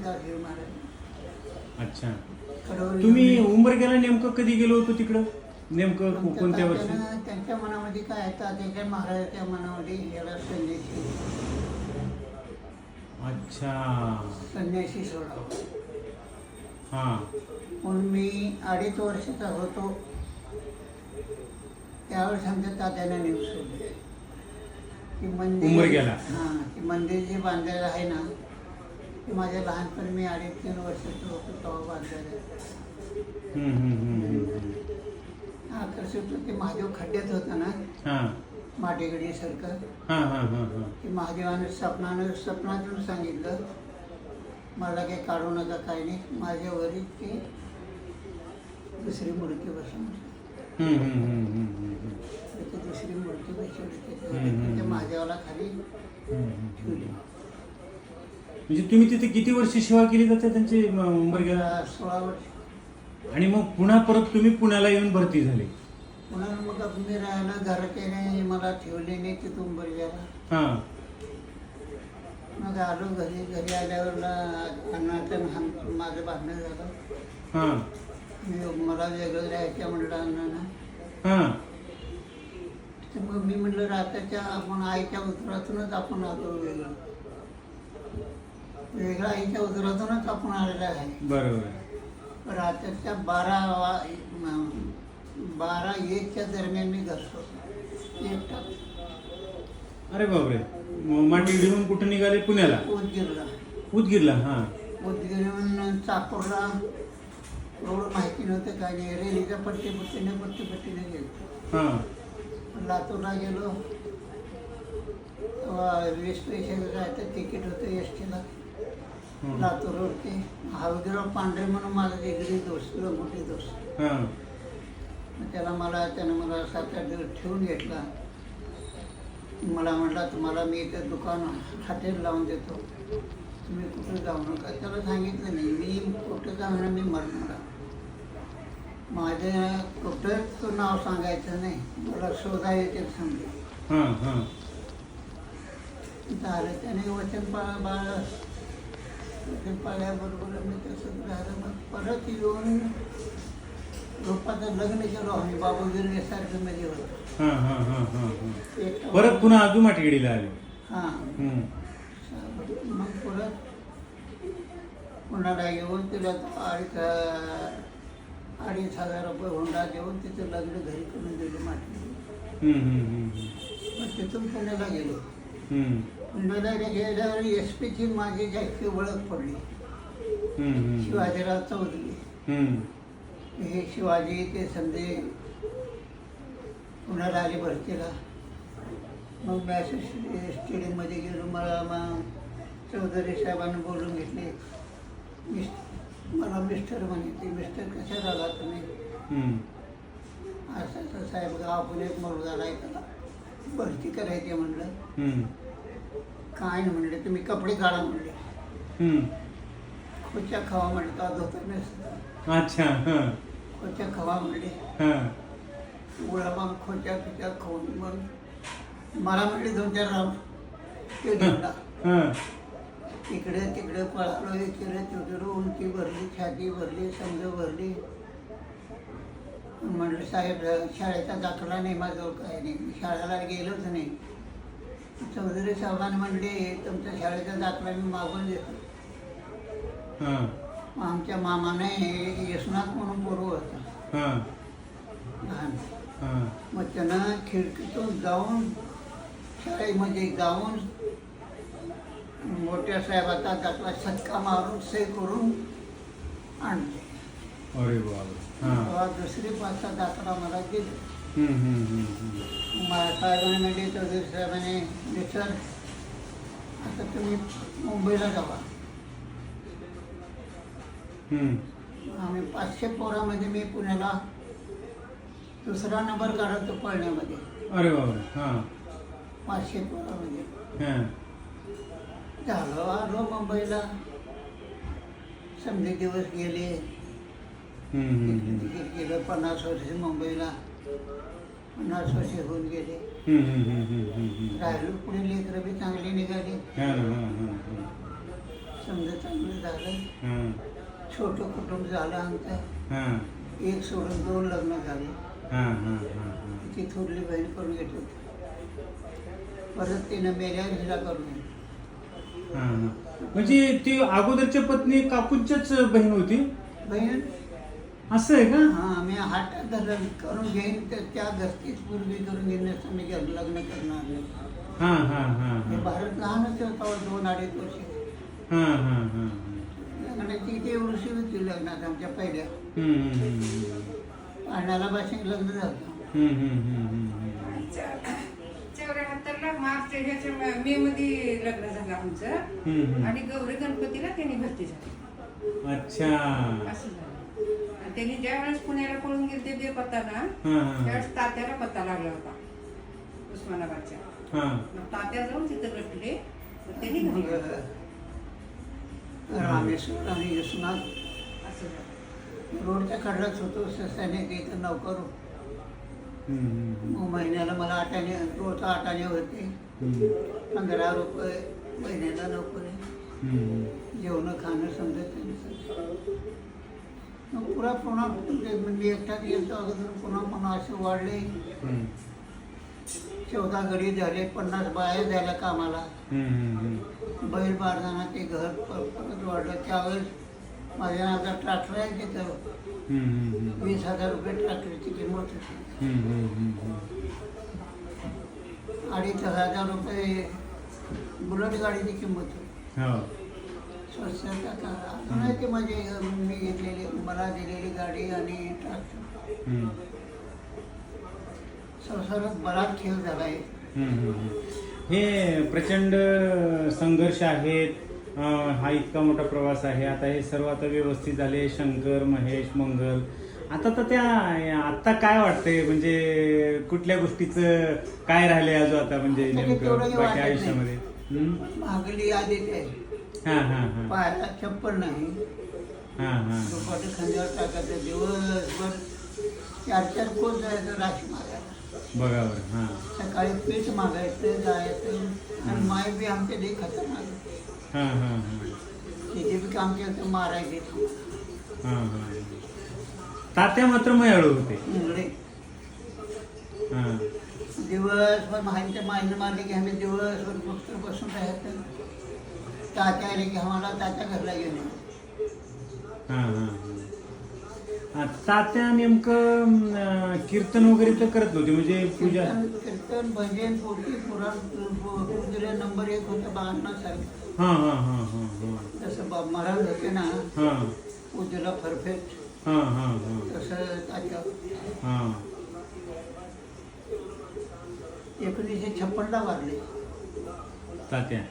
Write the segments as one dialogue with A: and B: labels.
A: गाडगे महाराज.
B: अच्छा.
A: कडवरी
B: तुम्ही उंबरग्याला नेमकं कधी गेलो होतो तिकडं? नेमकं कोणत्या वर्षी?
A: त्यांच्या मनामध्ये काय आहे, तात्याच्या महाराजांच्या मनामध्ये याला संन्यासी सोडावं.
B: हां.
A: म्हणून मी 2.5 वर्षाचा होतो त्यावेळेस आमच्या तात्याने नेऊन सोडले की मंदिर.
B: उंबरग्याला?
A: हां, की मंदिर जे बांधलेलं आहे ना ते माझ्या लहानपणी मी 2.5-3 वर्षाचं होतो तेव्हा बांधलेलं आहे. आकर्षित ते महादेव खड्ड्यात होतं ना, माटेगडीसारखं. की महादेवानं स्वप्नातून सांगितलं मला काही काढू नका, काही नाही, माझ्यावरही ती दुसरी मूर्ती बसवून दुसरी मूर्ती बसवली महादेवाला खाली ठेवली.
B: म्हणजे तुम्ही तिथे किती वर्ष सेवा केली जाते त्यांची उंबरग्याला?
A: 16 वर्ष.
B: आणि मग पुन्हा परत तुम्ही पुण्याला येऊन भरती झाले?
A: पुन्हा मग मी राहायला घराच्याने मला ठेवले नाही तिथून उंबरग्याला. मग आलो घरी आल्यावर अण्णाचं माझं भांडण झालं. मला वेगळं राहायचं म्हटलं अण्णांना. तर मग मी म्हटलं रात्याच्या आपण आईच्या उतरातूनच आपण आलो वेगळं आईच्या उतरातूनच आपण आलेला आहे.
B: बरोबर.
A: रात्रीच्या 12-1च्या दरम्यान मी घर सोडलो एकटा.
B: अरे बापरे. माटेगडीहून कुठं निघाले? पुण्याला? उदगीरला.
A: उदगीरहून चाकूरला एवढं माहिती नव्हतं काय नाही. रेल्वेच्या पट्टीने गेलो. लातूरला गेलो रेल्वे स्टेशनला जायचं तिकीट होतं एसटीला लातूरवरती. हळदीराव पांढरे म्हणून माझा वेगळी दोस्त, मोठी दोस्त. त्यानं मला 7-8 दिवस ठेवून घेतला. मला म्हटला तुम्हाला मी इथं दुकान हॉटेल लावून देतो, तुम्ही कुठं जाऊ नका. त्याला सांगितलं नाही मी कुठं जाणार, मी मरणार. माझ्या कुठं तो नाव सांगायचं नाही, मला शोधा येते समजे. झालं त्याने वचन पाळल्याबरोबर मी तसंच राहिलं. मग परत येऊन रूपाचं लग्न केलं आम्ही बाबूगिरी SRP मध्ये होतो.
B: परत पुन्हा अजून माटेगडीला आले?
A: मग परत पुण्याला येऊन तिला 2,500 रुपये हुंडा देऊन तिचं लग्न घरी करून दिलं माटेगडी. मग तिथून पुण्याला गेलो. पुण्याला गेल्यावर SPची माझी जास्त ओळख पडली, शिवाजीराव चौधरी. हे शिवाजी ते समजे पुण्याला आले भरतीला. मग मी असं स्टेडियममध्ये गेलो. मला चौधरी साहेबांनी बोलून घेतले. मला मिस्टर म्हणायचे. मिस्टर कशाला आला तुम्ही? असं साहेब गावातून एक मुलगा आहे त्याला भरती करायची म्हणलं. काय नाही म्हणले, तुम्ही कपडे काढा म्हणले, खोच्या खावा म्हणले, का धोतर नसतं.
B: अच्छा.
A: खोच्या खावा म्हणले. मग खोच्या खाऊन मग मला म्हणले 2-4 राऊंड ते घेतला. तिकडे पळालो, इकडे उंची भरली, छाती भरली, समज भरली. म्हणलं साहेब शाळेचा दाखला नाही माझ्याजवळ, काय नाही, शाळेला गेलोच नाही. चौधरी साहेबांनी म्हणले तुमच्या शाळेचा दाखला मी मागून देतो. आमच्या मामाने यशनाथ म्हणून पोरं होता लहान. मग त्यानं खिडकीतून जाऊन शाळेमध्ये जाऊन मोठ्या साहेबाचा दाखला शतका मारून सही करून आणले.
B: अरे बाबा.
A: 2री-5चा दाखला मला दिला. साहेबांनी म्हणजे चौधरी साहेबांनी मिस्टर आता तुम्ही मुंबईला जावा. आम्ही 500 पोरामध्ये मी पुण्याला 2रा नंबर काढतो पळण्यामध्ये.
B: अरे बाबा.
A: 500 पोरामध्ये झालो. आलो मुंबईला. समजे दिवस गेले. गेलं 50 वर्ष मुंबईला. 50 वर्ष होऊन गेले. राहिलो पुढे लेकरं बी चांगली निघाली. समजा चांगलं झालं.
B: हां
A: छोटं कुटुंब झालं आमचं.
B: हां
A: एक सोडून 2 लग्न झाले.
B: हां हां हां हां
A: ती थोरली बहीण करून घेत होती. परत तिनं मेल्यावर हिला करून घेतलं.
B: हां हां म्हणजे ती अगोदरच्या पत्नी काकूंच्याच बहीण होती
A: बहीण
B: असं आहे का?
A: हां, मी हात धरलं करून घेईन तर त्या घरचीच पूर्वी करून घेण्याचं मी लग्न करणार नाही.
B: हां हां हां
A: हे
B: हां
A: भारत लहानच होता 2-2.5 वर्ष.
B: हां हां हां
A: लग्नाची ती एवढीशी होती लग्नात आमच्या पहिल्या.
B: हां
A: अण्णाला भाषेत लग्न झालं.
C: 74ला मार्च ह्याच्या मे मध्ये लग्न झालं आमचं आणि गौरी गणपतीला त्यांनी भरती झाली.
B: अच्छा
C: असं झालं. आणि त्यांनी ज्या वेळेस पुण्याला पळून गेले ते पत्ता ना
B: हां
C: त्यावेळेस तात्याला पत्ता लागला होता उस्मानाबादच्या.
B: हां
C: मग तात्या जाऊन तिथं भेटले तर त्यांनी घरी
A: मग
C: गेले.
A: रामेश्वर आणि विश्वनाथ
C: असं झालं.
A: रोडच्या कडेलाच होतो. सैनिक इथं नौकर. मग महिन्याला मला 8 आणे रोज 8 आणे होते. 15 रुपये महिन्याला नोकरी. जेवण खाणं समजत नाही. मग पुन्हा मी एकटाच गेलो अगोदर पुन्हा असे वाढले. 14 गडी झाले. 50 बाया झाल्या कामाला. बैल बारदाना ते घर परत वाढलं. त्यावेळेस माझ्या नावाचा ट्रॅक्टर आहे तिथं 20,000 रुपये ट्रॅक्टरची किंमत होती. 2,500 रुपये बुलेट गाडीची किंमत होती. स्वच्छता अजून आहे ते माझे मी घेतलेली मला दिलेली गाडी आणि ट्रॅक्टर. संसारात बराच खेळ झाला आहे.
B: हे प्रचंड संघर्ष आहेत. हा इतका मोठा प्रवास आहे. आता हे सर्व आता व्यवस्थित झाले. शंकर, महेश, मंगल. आता काय वाटतंय म्हणजे कुठल्या गोष्टीचं काय राहिलंय अजून आता म्हणजे नेमकं बाकी आयुष्यामध्ये?
A: मागली आधीच आहे.
B: हां हां हां
A: पायाला चप्पल नाही.
B: हां हां
A: दुपारी खांद्यावर टाकायचं. दिवसभर 4-4 कोस जायचं राशी मागायला.
B: बघावर. हां
A: सकाळी पीठ मागायचं जायचं. आणि माय बी आमच्या लई खतरनाक.
B: हां हां हां
A: तिथे बी काम केलं तर मारायचे.
B: हां हां तात्या मात्र मयाळू होते.
A: इंगळे
B: हां
A: दिवसभर माहिती माहिती मारली की आम्ही दिवसभर फक्त बसून राहायचं. तात्या आले की आम्हाला तात्या घरला घेऊन
B: हां हां हां तात्या नेमकं कीर्तन वगैरे तर करत नव्हते म्हणजे पूजा
A: कीर्तन भजन पोटी पुराण पूजेला नंबर 1 होतं बाळासाहेब.
B: हां हां हां हां हां
A: जसं बाब महाराज होते ना
B: हां
A: पूजेला परफेक्ट
B: हां हां हां
A: तसं तात्या.
B: हां
A: 1956ला वारले.
B: तात्या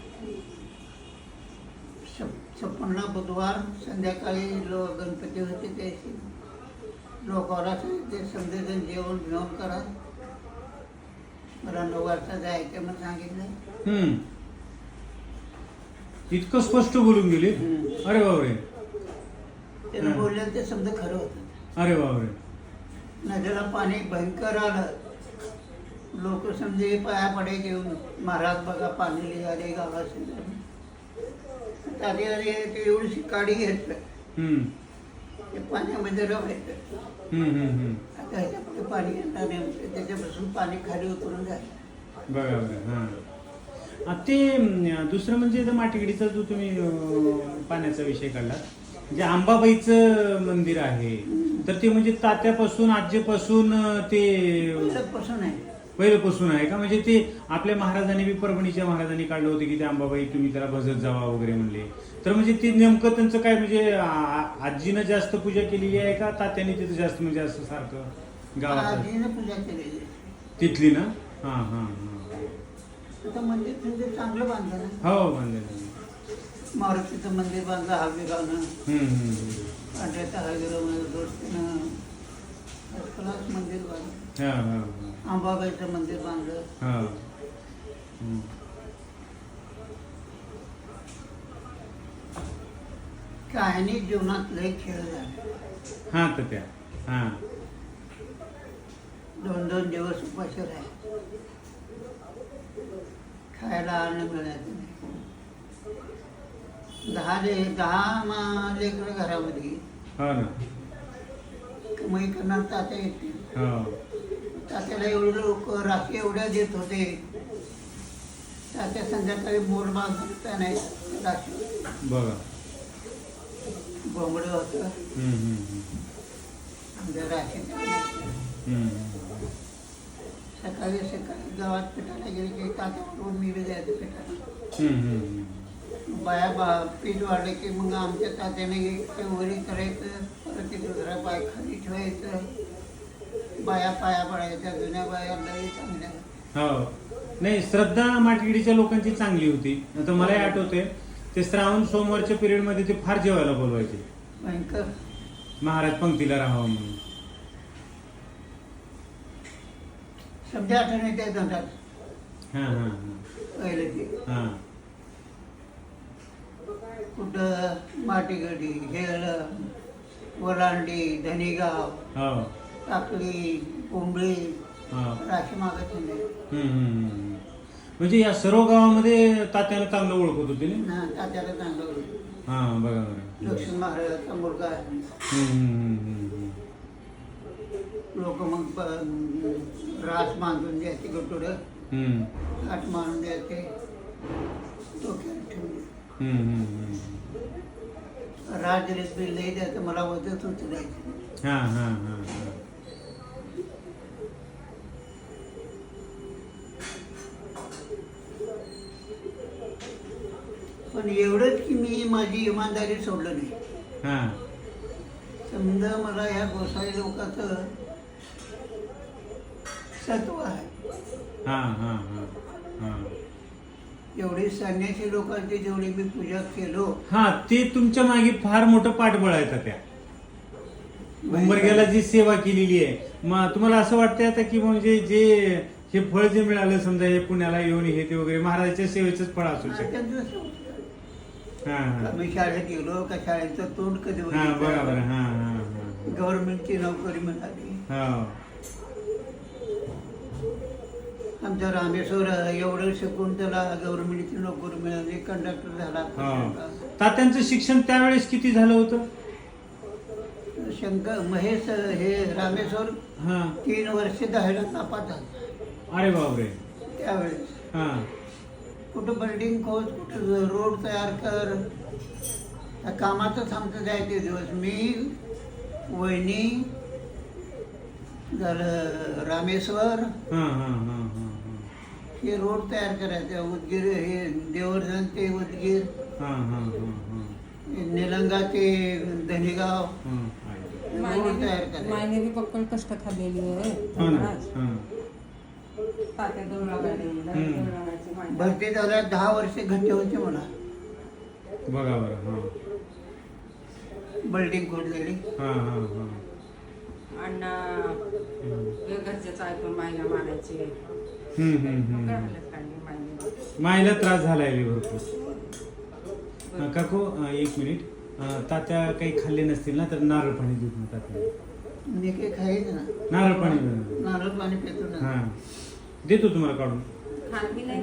A: 56ला बुधवार संध्याकाळी गणपती होते त्याशी लोकांना ते समजेजण जेवण घेऊन करा. मला 9 वाजता जायचं म्हणून सांगितलं.
B: इतकं स्पष्ट बोलून गेले. अरे बापरे.
A: त्याला बोललं ते समजा खरं होतं.
B: अरे बापरे.
A: नदीला पाणी भयंकर आलं. लोक समजे पाया पडे घेऊन महाराज बघा पाणी आले गावात. आधी आधी ते एवढीशी काडी घेतलं ते पाण्यामध्ये रवायचं. आता ह्याच्यापुढे पाणी येणार नाही. त्याच्यापासून पाणी खाली उतरून जायचं.
B: बघा बघा. हां ते दुसरं म्हणजे माटिगडीचा जो तुम्ही पाण्याचा विषय काढला जे अंबाबाईचं मंदिर आहे तर ते म्हणजे तात्यापासून आजीपासून ते पहिल्यापासून आहे का? म्हणजे ते आपल्या महाराजांनी बी परभणीच्या महाराजांनी काढलं होतं की ते अंबाबाई तुम्ही त्याला भजत जावा वगैरे म्हणले. तर म्हणजे ते नेमकं त्यांचं काय म्हणजे आजीनं जास्त पूजा केलेली आहे का तात्याने तिथं जास्त म्हणजे असं सारखं गावात
A: पूजा केलेली
B: तिथली ना? हां हां हां
A: मंदिर म्हणजे चांगलं बांधलं.
B: हो बांधलेलं.
A: मारुतीचं मंदिर बांधलं हळदीगावनं. पांढऱ्याच्या हळदीगावनं दोस्तीनं मंदिर बांधलं.
B: हां हां
A: अंबाबाईचं मंदिर बांधलं.
B: हां
A: काही जीवनात लय खेळ झाले.
B: हां तर त्या हां
A: 2-2 दिवस उपाशी राहिले. खायला अन्न मिळायचं नाही. दहा लेकरं घरामध्ये
B: हो ना.
A: कमाई करणार तात्या येते.
B: हो.
A: तात्याला एवढे लोक राशी एवढ्या देत होते. तात्या संध्याकाळी मोड मागता नाही राशी
B: बघा.
A: बोंबडं होतं आमच्या राशीत. सकाळी गावात पिठाला गेले की तात्याकडून मी बी जायचं पिठाला. बाया पीठ वाढले की मग आमच्या तात्याने ते वरी करायचं, परत ते दुसरा पाय खाली ठेवायचं, बाया पाया पडायच्या. जुन्या बाया लई चांगल्या.
B: हो. नाही, श्रद्धा माटगिडीच्या लोकांची चांगली होती. आता मलाही आठवते ते श्रावण सोमवारच्या पिरियड मध्ये ते फार जेवायला बोलवायचे.
A: भयंकर.
B: महाराज पंक्तीला राहावं म्हणून.
A: समजा आठवण त्या धंद्यात
B: हा हा
A: पहिले ते
B: हा.
A: कुठं माटीगडी, हेळ, वलांडी, धनेगाव,
B: हो.
A: टाकळी, कोंबडी,
B: हा.
A: राशी मागत नाही.
B: म्हणजे या सर्व गावामध्ये तात्याला चांगलं ओळखत होते ना.
A: ना तात्याला चांगलं होतं.
B: हा, बघा बरं.
A: लक्ष्मण महाराजांचा मुलगा आहे. लोक मग रास बांधून द्यायचे, गटोडं काठ मारून द्यायचे, डोक्यात ठेवून राजरीत बिल लई द्यायचं. मला वजत उचलायचं.
B: हा हा हा हा.
A: पण एवढंच की मी माझी इमानदारी सोडलं नाही.
B: हा.
A: समजा मला ह्या गोसाई लोकांचं सत्व आहे.
B: हा हा हा हा.
A: एवढी संन्यासी लोकांची जेवढी मी पूजा केलो.
B: हा, ते तुमच्या मागे फार मोठं पाठबळ आहे त्या. उंबरग्याला जी सेवा केलेली आहे, मग तुम्हाला असं वाटतंय आता की म्हणजे जे हे फळ जे मिळालं, समजा हे पुण्याला येऊन हे ते वगैरे महाराजांच्या सेवेचंच फळ असू शकतं. हा हा
A: मी शाळेत गेलो का शाळेचं तोंड कधी
B: हा. बरोबर. हा हा हा.
A: गव्हर्नमेंटची नोकरी मिळाली.
B: हो.
A: आमच्या रामेश्वर एवढं शिकून त्याला गव्हर्नमेंटची नोकरी मिळाली, कंडक्टर झाला.
B: हो. तात्यांचं शिक्षण त्यावेळेस किती झालं होतं?
A: शंकर महेश हे रामेश्वर
B: हा.
A: 3 वर्ष 10ला नापास झाला.
B: अरे बापरे.
A: त्यावेळेस
B: हा.
A: कुठं बिल्डिंग खोद, कुठं रोड तयार कर, त्या कामातच आमचं जायचे दिवस. मी, वहिनी, झालं रामेश्वर,
B: हा हा हा हा.
A: हे रोड तयार करायचे. उदगीर हे देवर्धन ते उदगीर,
B: हा हा हा हा.
A: निलंगा ते धनेगाव,
B: हा.
A: रोड तयार करायचे.
C: मायने बी पक्कड कष्ट खाल्लेली आहे.
B: हो ना. हा.
C: तात्या 2 लागायचे, 2 लागायचे माय.
A: भरती झाल्या 10 वर्ष घट्टे होते मला.
B: बघा बरं. हा
A: बिल्डिंग खोदलेली.
B: हा हा हा.
C: अण्णा हे घरच्याचं ऐकून मायला मारायचे. काय हालत काढली मायने.
B: मायला त्रास झालाय भरपूर. काकू, 1 मिनिट. तात्या काही खाल्ले नसतील ना, तर नारळ पाणी देत ना तात्या.
A: मी काही खाईच ना.
B: नारळ पाणी.
A: नारळ पाणी पितो ना.
B: हा, देतो तुम्हाला काढून.
C: खात बी नाही